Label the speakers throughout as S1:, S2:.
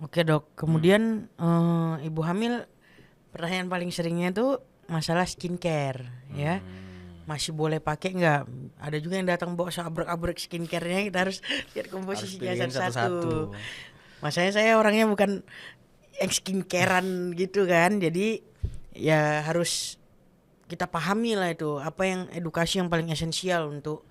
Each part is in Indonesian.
S1: Oke dok, kemudian ibu hamil pertanyaan paling seringnya tuh masalah skincare ya. Masih boleh pakai nggak? Ada juga yang datang bawa seabrek-abrek skincare-nya, kita harus lihat
S2: Harus
S1: komposisinya
S2: pilihin
S1: satu-satu.
S2: satu-satu.
S1: Masanya saya orangnya bukan yang skincarean gitu kan, jadi ya harus kita pahami lah itu apa yang edukasi yang paling esensial untuk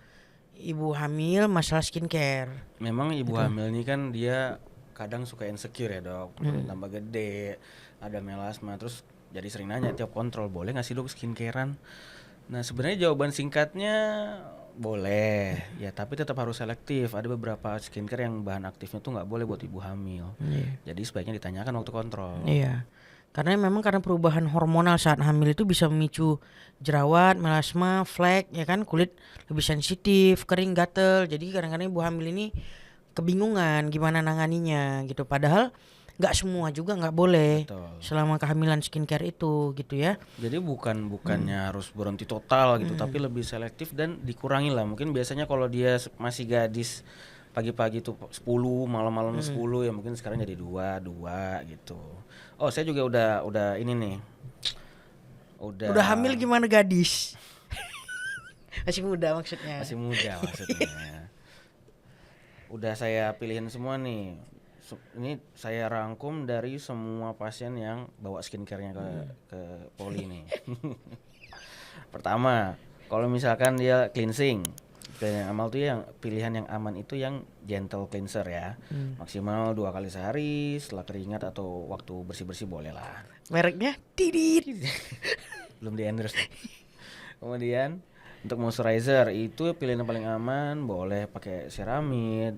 S1: ibu hamil masalah skincare
S2: Memang ibu
S1: gitu.
S2: hamil ini kan dia kadang suka insecure ya dok, perutnya tambah gede, ada melasma, terus jadi sering nanya tiap kontrol, boleh nggak sih dok skincarean? Nah sebenarnya jawaban singkatnya boleh, ya tapi tetap harus selektif. Ada beberapa skincare yang bahan aktifnya tuh nggak boleh buat ibu hamil.
S1: Iya.
S2: Jadi sebaiknya ditanyakan waktu kontrol.
S1: Iya. Karena memang karena perubahan hormonal saat hamil itu bisa memicu jerawat, melasma, flek, ya kan, kulit lebih sensitif, kering, gatel. Jadi kadang-kadang ibu hamil ini kebingungan gimana nanganinya gitu. Padahal nggak semua juga nggak boleh
S2: Betul.
S1: selama kehamilan skincare itu gitu ya.
S2: Jadi bukannya harus berhenti total gitu, tapi lebih selektif dan dikurangi lah. Mungkin biasanya kalau dia masih gadis pagi-pagi tuh 10, malam-malam 10 ya mungkin sekarang jadi 2 gitu. Oh, saya juga udah ini nih.
S1: Udah hamil
S2: Udah
S1: gimana gadis? Masih muda maksudnya.
S2: masih muda maksudnya. Udah saya pilihin semua nih. Ini saya rangkum dari semua pasien yang bawa skincare-nya ke Poli nih. Pertama, kalau misalkan dia cleansing, pilihan yang amal tuh yang pilihan yang aman itu yang gentle cleanser ya. Maksimal 2 kali sehari setelah keringat atau waktu bersih-bersih boleh lah.
S1: Mereknya Tidit.
S2: Belum di endorse. Kemudian untuk moisturizer itu pilihan yang paling aman, boleh pakai ceramide,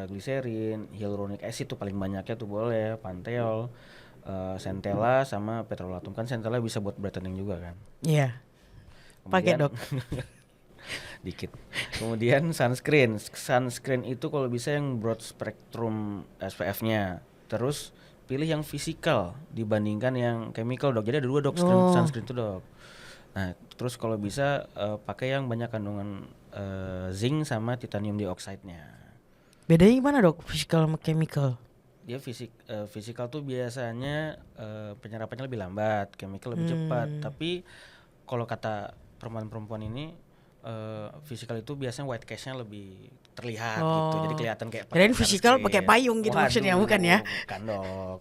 S2: glycerin, hyaluronic acid tuh paling banyaknya tuh boleh, Panteol, Centella sama petrolatum. Kan Centella bisa buat brightening juga kan.
S1: Iya, pakai
S2: Kemudian
S1: dok.
S2: dikit. Kemudian sunscreen. Sunscreen itu kalau bisa yang broad spectrum SPF-nya. Terus pilih yang physical dibandingkan yang chemical dok. Jadi ada dua dok
S1: Oh,
S2: sunscreen itu dok. Nah, terus kalau bisa pakai yang banyak kandungan zinc sama titanium dioxide-nya.
S1: bedanya gimana dok? Physical sama chemical?
S2: Dia physical tuh biasanya penyerapannya lebih lambat, chemical lebih cepat. Tapi kalau kata perempuan-perempuan ini physical itu biasanya white cast-nya lebih terlihat gitu. Jadi
S1: Oh,
S2: kelihatan kayak pakai
S1: kirain physical pakai
S2: sunscreen.
S1: payung gitu maksudnya, bukan ya?
S2: Waduh, bukan dok.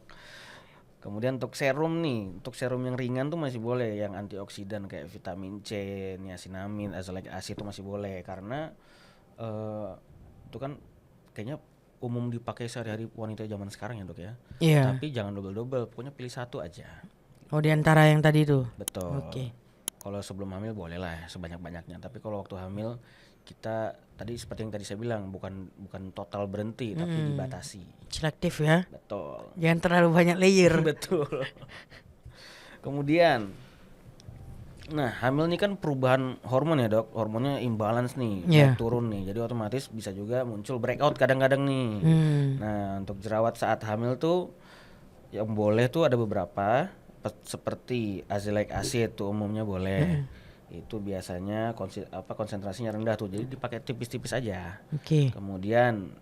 S2: Kemudian untuk serum nih, untuk serum yang ringan tuh masih boleh, yang antioksidan kayak vitamin C, niacinamide, azelaic acid itu masih boleh karena itu kan kayaknya umum dipakai sehari-hari wanita zaman sekarang ya dok ya.
S1: Iya.
S2: Tapi jangan double-double, pokoknya pilih satu aja.
S1: Oh, di antara yang tadi tuh.
S2: Betul.
S1: Oke.
S2: Kalau sebelum hamil boleh lah sebanyak-banyaknya. Tapi kalau waktu hamil kita tadi seperti yang tadi saya bilang bukan total berhenti tapi dibatasi.
S1: Selektif ya.
S2: Betul.
S1: Jangan terlalu banyak layer.
S2: Betul. Kemudian, nah hamil ini kan perubahan hormon ya dok, hormonnya imbalance nih, naik
S1: Iya.
S2: turun nih, jadi otomatis bisa juga muncul breakout kadang-kadang nih. Nah untuk jerawat saat hamil tuh yang boleh tuh ada beberapa, seperti azelaic acid tuh umumnya boleh. Itu biasanya konsentrasinya rendah tuh, jadi dipakai tipis-tipis aja.
S1: Oke.
S2: Kemudian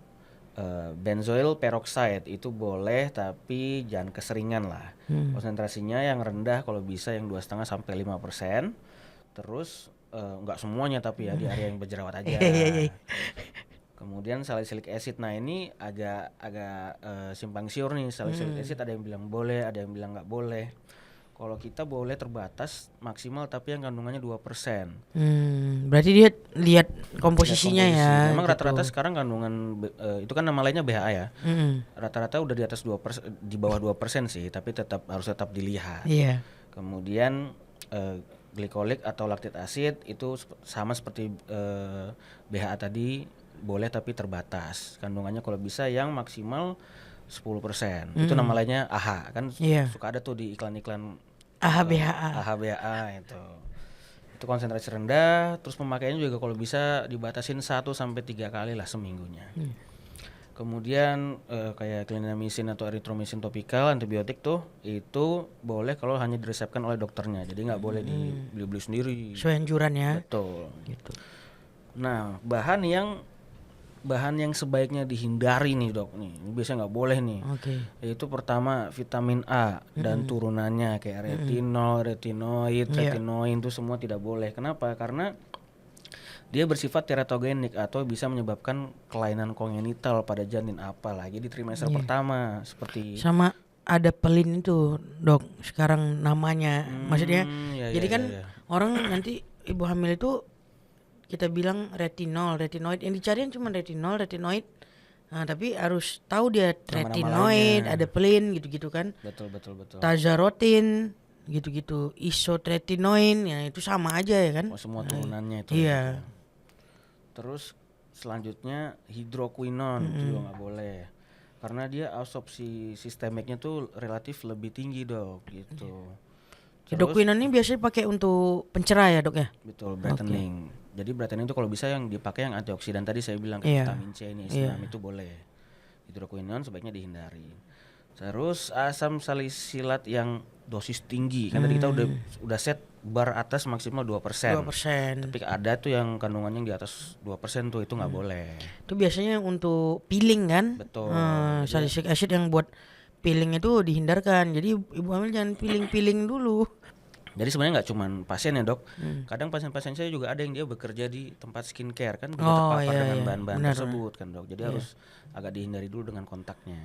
S2: benzoyl peroxide itu boleh tapi jangan keseringan lah. Konsentrasinya yang rendah kalau bisa yang 2,5 sampai 5%. Terus nggak semuanya tapi ya di area yang berjerawat aja. Kemudian salicylic acid, nah ini agak simpang siur nih. Salicylic acid ada yang bilang boleh, ada yang bilang nggak boleh. Kalau kita boleh terbatas maksimal tapi yang kandungannya 2%.
S1: Berarti dia lihat
S2: Lihat
S1: komposisinya
S2: komposisi.
S1: ya
S2: Memang
S1: gitu.
S2: rata-rata sekarang kandungan itu kan nama lainnya BHA ya. Rata-rata udah di atas 2%, di bawah 2% sih, tapi harus tetap dilihat.
S1: Iya.
S2: Kemudian glikolik atau lactic acid itu sama seperti BHA tadi, boleh tapi terbatas. Kandungannya kalau bisa yang maksimal 10%. Itu nama lainnya AHA. Kan
S1: Iya.
S2: suka ada tuh di iklan-iklan
S1: AHBHA.
S2: AHA itu. Itu konsentrasi rendah, terus pemakaiannya juga kalau bisa dibatasin 1 sampai 3 kali lah seminggunya. Kemudian kayak clindamycin atau erythromycin topikal antibiotik tuh itu boleh kalau hanya diresepkan oleh dokternya, jadi nggak boleh dibeli-beli sendiri.
S1: Sesuai anjuran ya.
S2: Betul.
S1: Gitu.
S2: Nah bahan yang bahan yang sebaiknya dihindari nih dok nih, ini biasanya nggak boleh nih.
S1: Oke.
S2: Yaitu pertama vitamin A dan turunannya kayak retinol, retinoid,
S1: Iya.
S2: retinoin itu semua tidak boleh. Kenapa? Karena dia bersifat teratogenik atau bisa menyebabkan kelainan kongenital pada janin, apalagi di trimester pertama seperti
S1: Sama ada pelin itu dok sekarang namanya, maksudnya
S2: ya,
S1: jadi
S2: ya,
S1: kan
S2: ya, ya.
S1: orang nanti ibu hamil itu kita bilang retinol, retinoid, yang dicariin cuma retinol, retinoid. Nah, tapi harus tahu dia
S2: Nama-nama
S1: retinoid,
S2: lainnya.
S1: ada pelin gitu-gitu kan.
S2: Betul betul betul.
S1: Tazarotin gitu-gitu, isotretinoin, ya itu sama aja ya kan.
S2: Oh, semua turunannya itu.
S1: Iya.
S2: Ya. Terus selanjutnya hidroquinon itu juga nggak boleh. Karena dia absorpsi sistemiknya tuh relatif lebih tinggi dok gitu. Terus
S1: Hidroquinon ini biasanya pakai untuk pencerah ya dok ya.
S2: betul brightening. Jadi brightening itu kalau bisa yang dipakai yang antioksidan tadi saya bilang
S1: Iya.
S2: vitamin C ini islam itu boleh. Hidroquinon sebaiknya dihindari. Terus asam salisilat yang dosis tinggi. Kan tadi kita udah set bar atas maksimal 2%.
S1: 2%.
S2: Tapi ada tuh yang kandungannya di atas 2% tuh itu nggak boleh.
S1: Itu biasanya untuk peeling kan.
S2: Betul.
S1: Salicylic acid yang buat peeling itu dihindarkan. Jadi ibu hamil jangan peeling dulu.
S2: Jadi sebenarnya nggak cuman pasien ya dok. Kadang pasien-pasien saya juga ada yang dia bekerja di tempat skincare kan juga
S1: Oh,
S2: terpapar
S1: iya,
S2: dengan
S1: iya.
S2: bahan-bahan
S1: Benar.
S2: tersebut kan dok. Jadi harus agak dihindari dulu dengan kontaknya.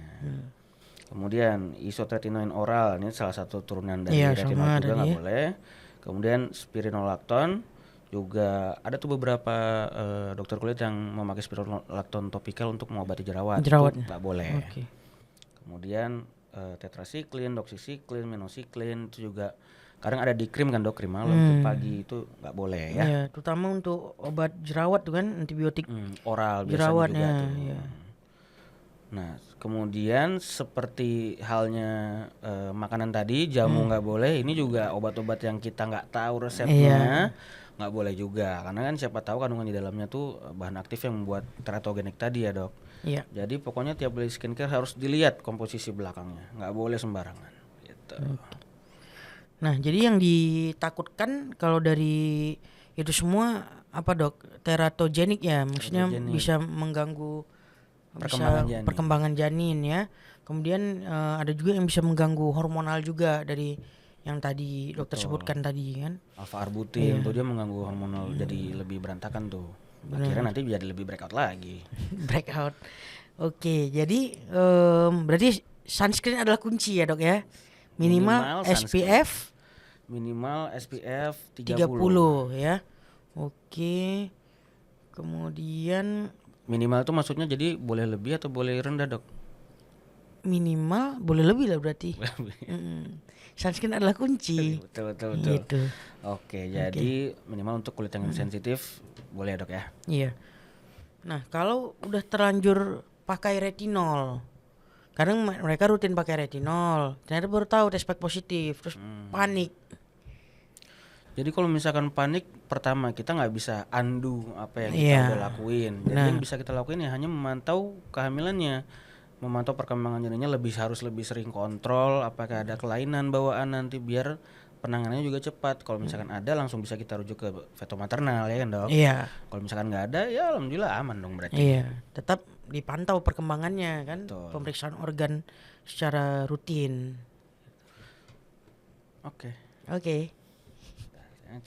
S2: Kemudian isotretinoin oral ini salah satu turunan dari
S1: Iya,
S2: retinol
S1: sama
S2: juga
S1: tadi
S2: nggak
S1: ya.
S2: boleh. Kemudian spironolakton juga ada tuh beberapa dokter kulit yang memakai spironolakton topikal untuk mengobati jerawat.
S1: Jerawat.
S2: Itu nggak boleh.
S1: Oke.
S2: Kemudian tetrasiklin, doksisiklin, minocycline itu juga kadang ada di krim kan dok, krim malam untuk pagi itu nggak boleh ya.
S1: Iya, terutama untuk obat jerawat tuh kan, antibiotik
S2: Oral biasanya
S1: jerawatnya.
S2: juga tuh.
S1: Iya.
S2: Nah kemudian seperti halnya makanan tadi jamu nggak boleh, ini juga obat-obat yang kita nggak tahu resepnya nggak boleh juga karena kan siapa tahu kandungan di dalamnya tuh bahan aktif yang membuat teratogenik tadi ya dok.
S1: Iya.
S2: Jadi pokoknya tiap beli skincare harus dilihat komposisi belakangnya, nggak boleh sembarangan. Gitu.
S1: Nah, jadi yang ditakutkan kalau dari itu semua apa dok? Teratogenik ya, maksudnya
S2: Teratogenik.
S1: bisa mengganggu
S2: Perkembangan
S1: perkembangan,
S2: janin.
S1: janin ya. Kemudian ada juga yang bisa mengganggu hormonal juga dari yang tadi dokter sebutkan tadi kan.
S2: Alpha arbutin tuh dia mengganggu hormonal jadi lebih berantakan tuh. Akhirnya nanti jadi lebih breakout lagi.
S1: Breakout. Oke, jadi berarti sunscreen adalah kunci ya dok ya. Minimal
S2: sunscreen.
S1: SPF
S2: Minimal SPF
S1: 30 ya. Oke. Kemudian
S2: Minimal tuh maksudnya jadi boleh lebih atau boleh rendah dok?
S1: minimal boleh lebih lah berarti. Sunscreen adalah kunci.
S2: betul.
S1: Gitu.
S2: Oke, jadi minimal untuk kulit yang sensitif boleh dok ya.
S1: Iya. Nah, kalau udah terlanjur pakai retinol, kadang mereka rutin pakai retinol, ternyata baru tahu tes pack positif, terus panik.
S2: Jadi kalau misalkan panik, pertama kita nggak bisa undo apa yang kita
S1: Iya.
S2: udah lakuin. Jadi yang bisa kita lakuin ya hanya memantau kehamilannya, memantau perkembangan janinnya, harus lebih sering kontrol apakah ada kelainan bawaan nanti biar penanganannya juga cepat. Kalau misalkan ada langsung bisa kita rujuk ke fetomaternal ya kan dok.
S1: Iya.
S2: Kalau misalkan nggak ada ya alhamdulillah aman dong berarti.
S1: Iya, tetap dipantau perkembangannya kan,
S2: Betul.
S1: pemeriksaan organ secara rutin.
S2: Oke.
S1: Oke.